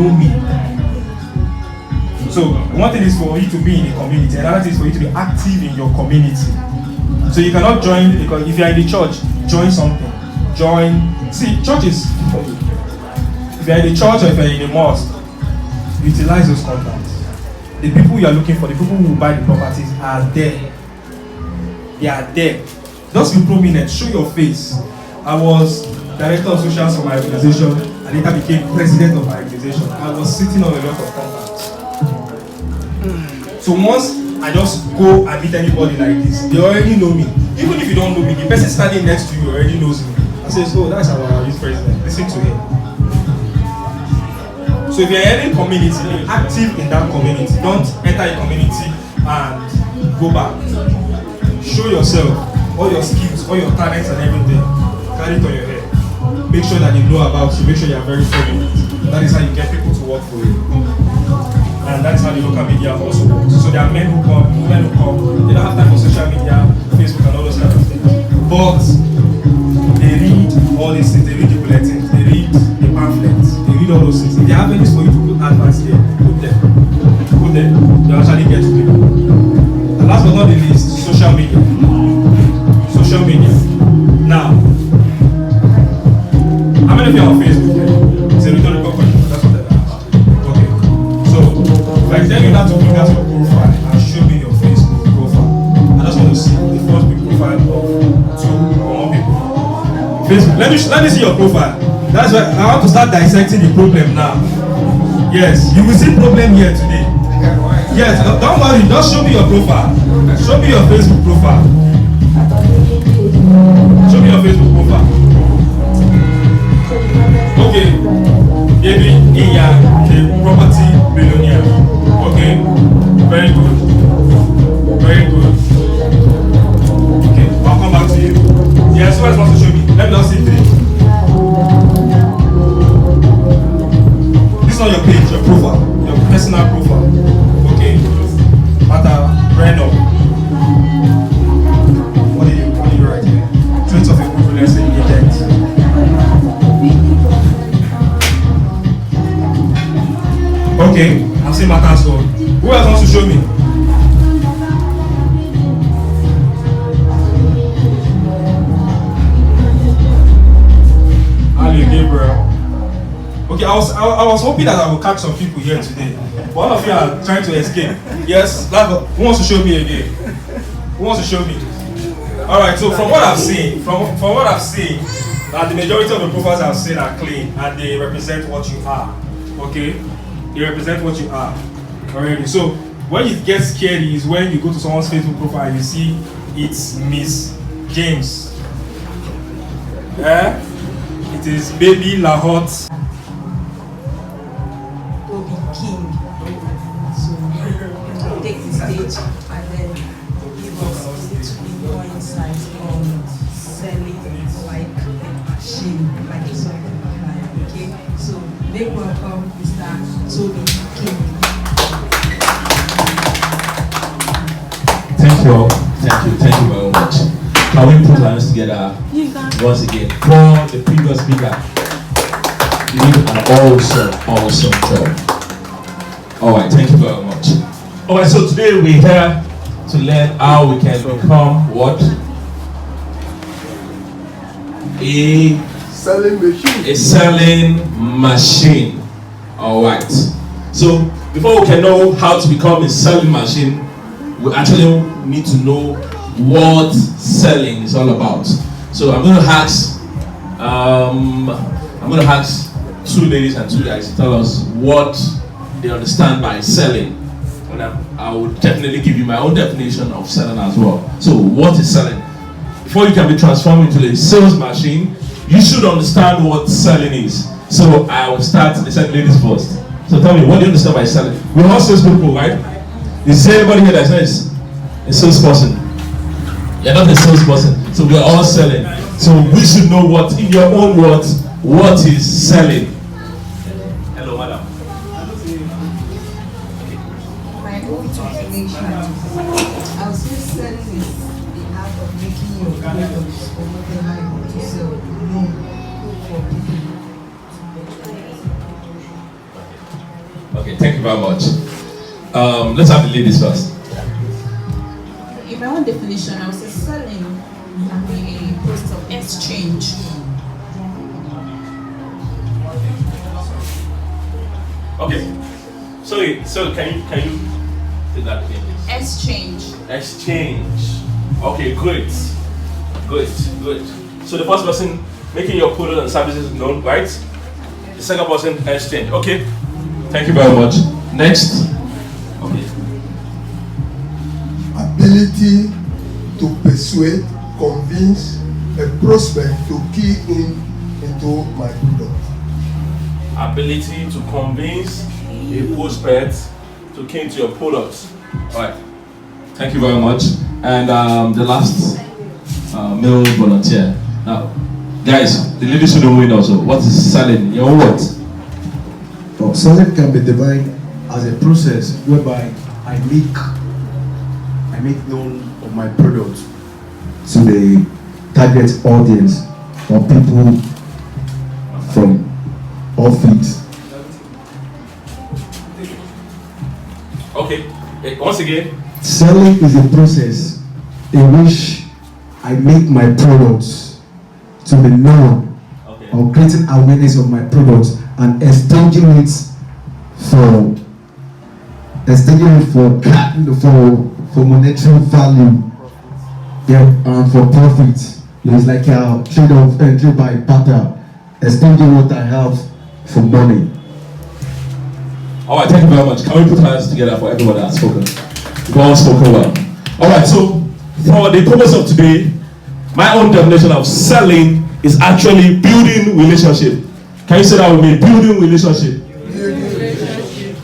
know me. So one thing is for you to be in the community, another thing is for you to be active in your community. So you cannot join, because if you are in the church, join something. See, churches, if you are in the church or if you are in the mosque, utilize those contacts. The people you are looking for, the people who will buy the properties are there. They are there. Just be prominent, show your face. I was director of socials for my organization and later became president of my organization. I was sitting on a lot of contacts. So once I just go and meet anybody like this, they already know me. Even if you don't know me, the person standing next to you already knows me. I say, oh, that's our youth president. Listen to him. So if you're in any community, be active in that community. Don't enter a community and go back. Show yourself, all your skills, all your talents and everything. Carry it on your head. Make sure that they know about you. Make sure you are very prominent. That is how you get people to work for you. And that's how the local media also works. So there are men who come, women who come. They don't have time for social media, Facebook and all those kind of things. But they read all these things. They read the bulletins. They read the pamphlets. They read all those things. If they have any for you to put adverts there, put them. Put them. They'll actually get to people. And last but not the least, social media. Social media. Now, how many of you are on Facebook? It's a rhetorical question. That's what I asked. Okay. So, if I tell you that to bring out your profile and show me your Facebook profile, I just want to see the first big profile of 2 or more people. Facebook. Let me see your profile. That's why I want to start dissecting the problem now. Yes, you will see problem here today. Yes, don't worry. Just show me your profile. Show me your Facebook profile. Show me your Facebook profile. Okay, maybe Iya, the property billionaire. Okay, very good. Very good. Okay, I'll come back to you. Yes, who else wants to show me? Let me just see 3. This is not your page, your profile, your personal profile. Okay, Mata, Breno. What do you write here? Traits of a good relationship in debt. Okay, I'm seeing Mata's code. Who else wants to show me? Ali Gabriel. Okay, I was hoping that I would catch some people here today. But all of you are trying to escape. Yes, who wants to show me again? Who wants to show me? Alright, so from what I've seen, the majority of the profiles I've seen are clean and they represent what you are. Okay? They represent what you are already. So when you get scared is when you go to someone's Facebook profile and you see it's Miss James. It is Baby Lahot. King. So take the stage and then give us a little bit more insight on selling like a machine, like a software. Okay, so make welcome Mr. Toby King. Thank you all. Thank you very much. Can we put our hands together once again for the previous speaker? You did an awesome job. Alright, thank you very much. Alright, so today we're here to learn how we can become what? A selling machine. Alright. So before we can know how to become a selling machine, we actually need to know what selling is all about. So I'm gonna ask 2 ladies and 2 guys to tell us what they understand by selling. And I will definitely give you my own definition of selling as well. So what is selling? Before you can be transformed into a sales machine, you should understand what selling is. So I will start the second ladies first. So tell me, what do you understand by selling? We're all salespeople, right? Is there anybody here that's not a salesperson? You're not a salesperson, so we're all selling. So we should know what, in your own words, what is selling. Hello, madam. My own definition, I'll say selling is the art of making your products or whatever you want to sell known for people. Okay, thank you very much. Let's have the ladies first. In my own definition, I would say selling a process of exchange. Okay. Sorry, so can you say that again, please? Exchange. Exchange. Okay, great. Good. So the first person making your products and services known, right? The second person exchange. Okay. Thank you very much. Next. Okay. Ability to persuade, convince a prospect to key in into my product. Ability to convince a prospect to key into your products. All right. Thank you very much. And the last male volunteer. Now, guys, the ladies shouldn't win also. What is selling? Your what? Well, selling can be defined as a process whereby I make known of my product to the target audience or people from all fields. Okay. Once again. Selling is a process in which I make my products to be known, Okay. or creating awareness of my products and exchanging it for monetary value, yeah, and for profit. It's like a trade by barter, exchanging what I have for money. All right, thank you very much. Can we put our hands together for everyone that has spoken? You've all spoken well. All right, so for the purpose of today, my own definition of selling is actually building relationship. Can you say that with me? Building relationship.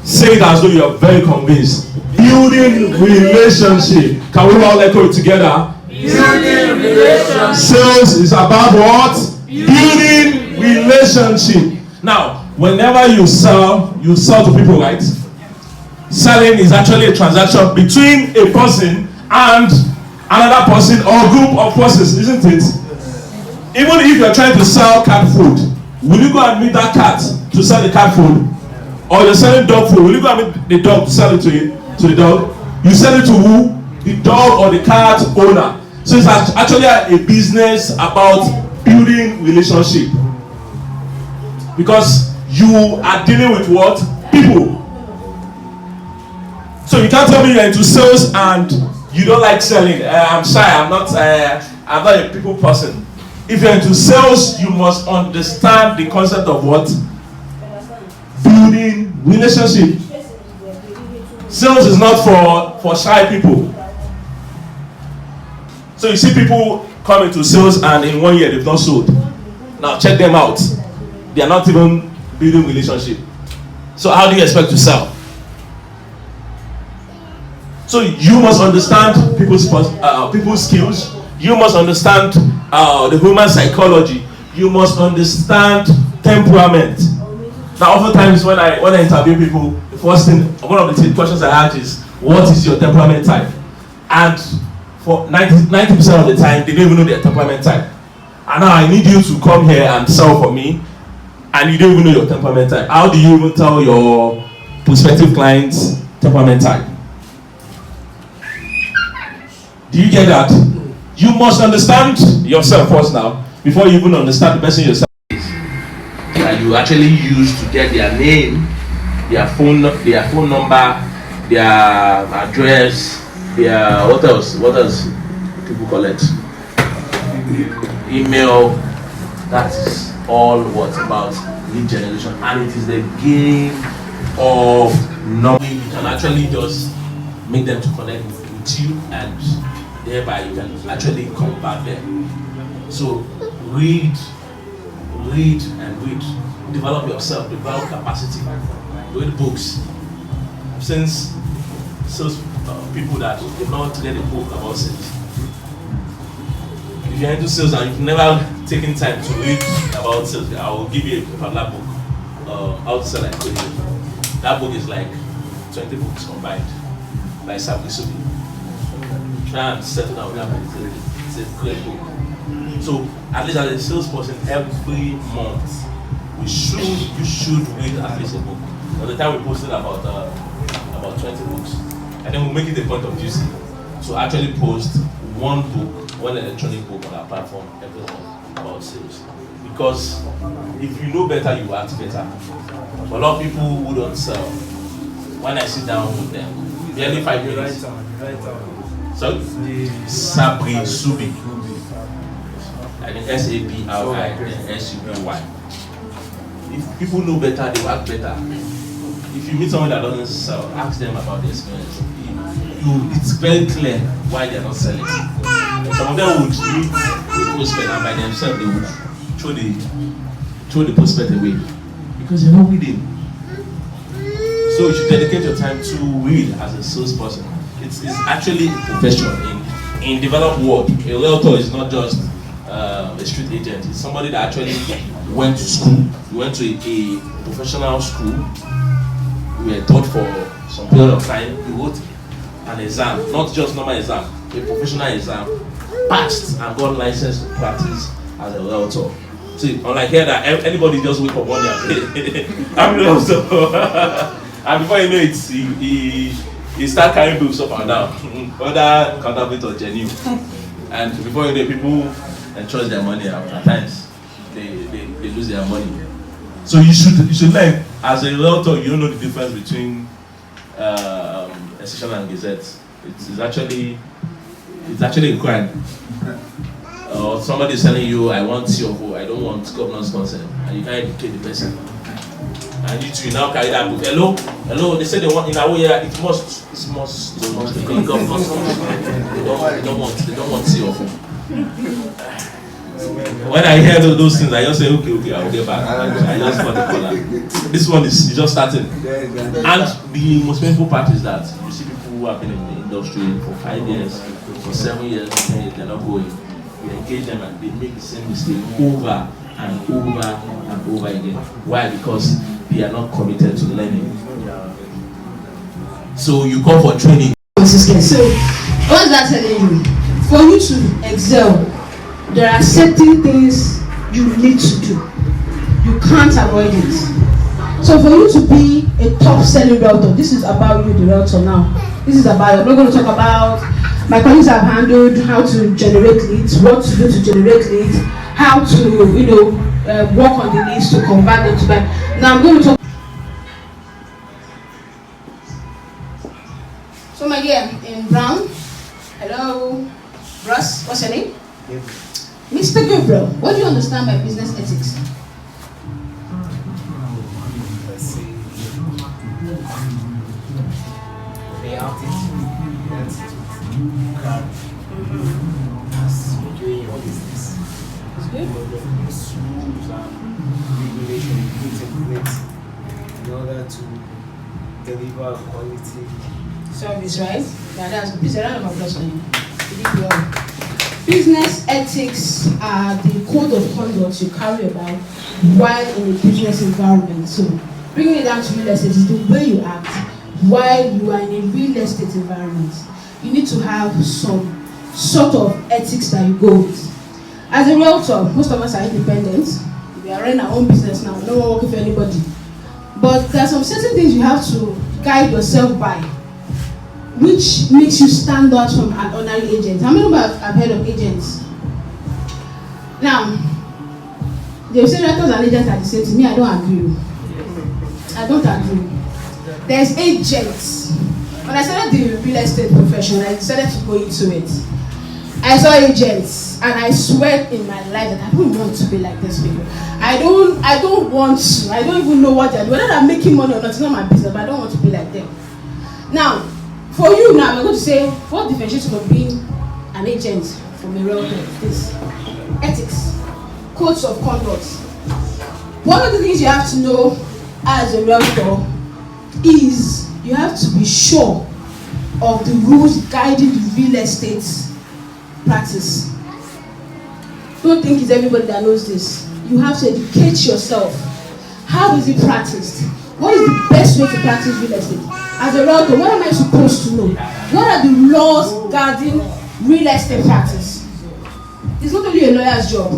Say it as though you are very convinced. Building relationship. Can we all echo it together? Building relationship. Sales is about what? Building relationship. Now, whenever you sell to people, right? Selling is actually a transaction between a person and another person or group of persons, isn't it? Even if you're trying to sell cat food, will you go and meet that cat to sell the cat food? Or you're selling dog food, will you go and meet the dog to sell it to the dog? You sell it to who? The dog or the cat owner. So it's actually a business about building relationship. Because you are dealing with what? People. So you can't tell me you're into sales and you don't like selling. I'm shy, I'm not a people person. If you're into sales, you must understand the concept of what? Building relationship. Sales is not for shy people. So you see people come into sales and in 1 year they've not sold. Now check them out. They are not even building relationship. So how do you expect to sell? So you must understand people's skills. You must understand the human psychology. You must understand temperament. Now, oftentimes when I interview people, the first thing, one of the questions I ask is, what is your temperament type? And for 90% of the time, they don't even know their temperament type. And now I need you to come here and sell for me, and you don't even know your temperament type. How do you even tell your prospective clients temperament type? Do you get that? You must understand yourself first now, before you even understand the person yourself is. That you actually use to get their name, their phone number, their address, their what else people collect? Email. That is all what about lead generation, and it is the game of knowing. You can actually just make them to connect with you, and thereby you can actually convert them. So read, develop yourself, develop capacity, read books. Since sales people that they've not read a book about sales. If you're into sales and you've never taken time to read about sales, I will give you a particular book, How to Sell Like Ikoyi. That book is like 20 books combined by Sabri. Try and settle down with that book. It's a great book. So at least as a salesperson, every month you should read at least a book. By the time we posted about 20 books, and then we'll make it a point of duty to actually post one book, one electronic book on our platform every month about sales. Because if you know better, you act better. For a lot of people who don't sell, when I sit down with them, barely 5 minutes. So, Sabri Subi. I think S-A-B-R-I and S-U-B-Y. If people know better, they will act better. If you meet someone that doesn't sell, ask them about the experience. It's very clear why they're not selling. Some of them would meet the prospect and by themselves they would throw the prospect away because they're not reading. So you should dedicate your time to read as a salesperson. It's actually a profession in developed world. A realtor is not just a street agent. It's somebody that actually went to school. You went to a professional school. You were taught for some period of time. You wrote an exam, not just normal exam, a professional exam, passed and got licensed to practice as a realtor. See, unlike here that anybody just wake up one day I'm a realtor. And before you know it, he start carrying books up and down. Other counterfeit or genuine. And before you know it, people entrust their money at times. They lose their money. So you should learn. As a realtor, you don't know the difference between Essential and Gazette. It's actually a crime. Or somebody is telling you, I want your vote, I don't want governance consent, and you can't educate the person. And you now carry that book. Hello, they say they want in a way it must become governance consent. They don't want to see your vote. When I hear those things, I just say, okay, I'll get back. I just got the color. This one is just starting. And the most painful part is that you see people who have been in the industry for 5 years, for 7 years, 10 years, they're not going. You engage them and they make the same mistake over and over and over again. Why? Because they are not committed to learning. So you come for training. So what is that telling you? For you to excel, there are certain things you need to do. You can't avoid it. So for you to be a top selling realtor, this is about you, the realtor now. This is about, I'm not going to talk about, my colleagues have handled how to generate leads, what to do to generate leads, how to, work on the leads to convert them to buy. Now I'm going to talk. So my dear, in brown, hello, Russ, what's your name? Mr. Gabriel, what do you understand by business ethics? Let's see. The attitude crowd as you're doing your business. It's good. There's rules and regulations you put in place in order to deliver quality service, right? Yeah, that's a round of applause for you. You did well. Business ethics are the code of conduct you carry about while in a business environment. So, bringing it down to real estate is the way you act while you are in a real estate environment. You need to have some sort of ethics that you go with. As a realtor, most of us are independent. We are running our own business now. No one working for anybody. But there are some certain things you have to guide yourself by, which makes you stand out from an ordinary agent. How many of you have heard of agents? Now, they say realtors and agents are the same. To me, I don't agree. I don't agree. There's agents. When I started the real estate profession, I decided to go into it. I saw agents, and I swear in my life that I don't want to be like these people. I don't want to. I don't even know what they're doing. Whether they're making money or not, it's not my business, but I don't want to be like them. Now, for you now, I'm going to say, what differentiates from being an agent from a realtor is ethics, codes of conduct. One of the things you have to know as a realtor is you have to be sure of the rules guiding the real estate practice. Don't think it's everybody that knows this. You have to educate yourself. How is it practiced? What is the best way to practice real estate? As a realtor, what am I supposed to know? What are the laws guarding real estate practice? It's not only a lawyer's job.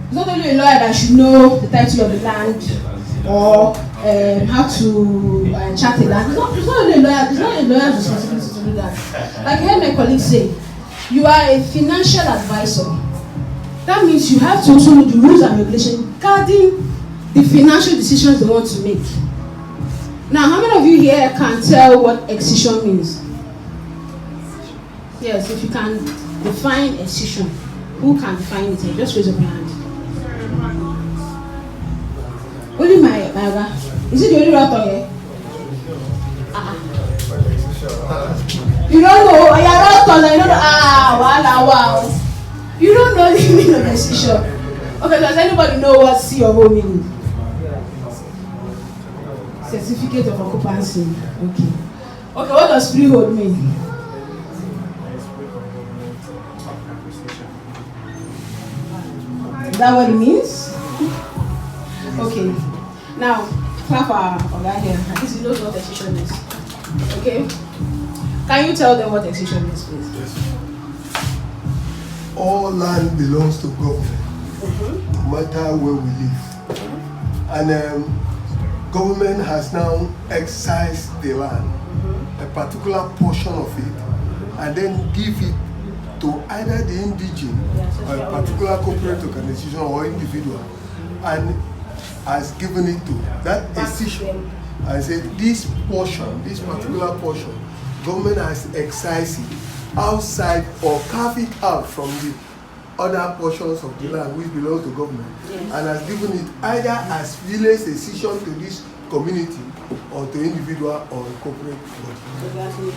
It's not only a lawyer that should know the title of the land, or how to chart a land. It's not really a lawyer. It's not a lawyer's responsibility to do that. Like I heard my colleague say, you are a financial advisor. That means you have to also know the rules and regulations regarding the financial decisions they want to make. Now, how many of you here can tell what excision means? Yes, if you can define excision, who can define it? Just raise up your hand. Only my is it the only router here? You don't know. You're routers. You don't know. Wow. You don't know the meaning of excision. Okay, does anybody know what C or O means? Certificate of occupancy. Okay. Okay, what does freehold mean? Is that what it means? Okay. Now, clap our guy here. At least he knows what excision is. Okay? Can you tell them what excision is, please? Yes. All land belongs to government, no matter where we live. And government has now excised the land, a particular portion of it, and then give it to either the indigene or a particular corporate organization or individual, and has given it to that decision. I said this portion, this particular portion, government has excised it outside or carved it out from the other portions of the land which belongs to government, and has given it either as village decision to this community or to individual or corporate body. Exactly.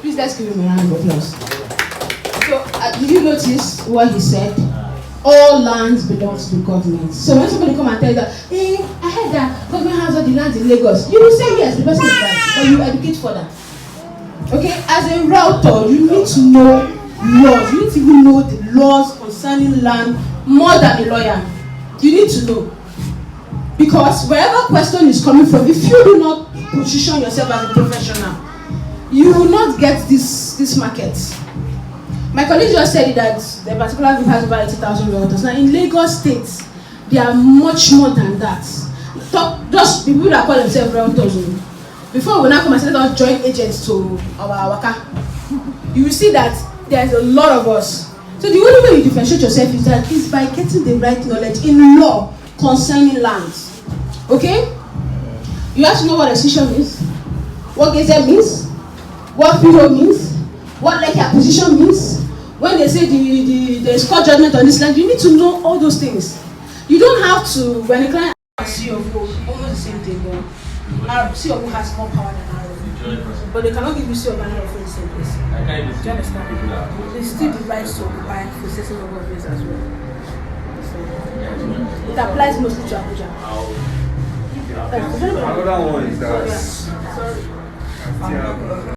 Please let's give him a round of applause. So did you notice what he said? All lands belong to the government. So when somebody come and tell you that, hey, I heard that government has all the land in Lagos, you will say yes, the person is right, but you educate further. Okay, as a router, you need to know laws. You need to even know the laws concerning land more than a lawyer. You need to know. Because wherever question is coming from, if you do not position yourself as a professional, you will not get this market. My colleague just said that the particular group has over 80,000 realtors. Now in Lagos State, there are much more than that. Just people that call themselves realtors. Before we now come and say let us join agents to our waka, you will see that there's a lot of us. So the only way you differentiate yourself is by getting the right knowledge in law concerning lands. Okay? You have to know what excision means, what kizz means, what freehold means, what lekki acquisition means. When they say there's court judgment on this land, you need to know all those things. You don't have to, when a client asks you, almost the same thing, but CFO has more power than alaro. But they cannot give you CFO and alaro for the same place. Do you understand? They still the right to occupy for certain number of years as well. So, it applies mostly to Abuja. Another one is that. Sorry.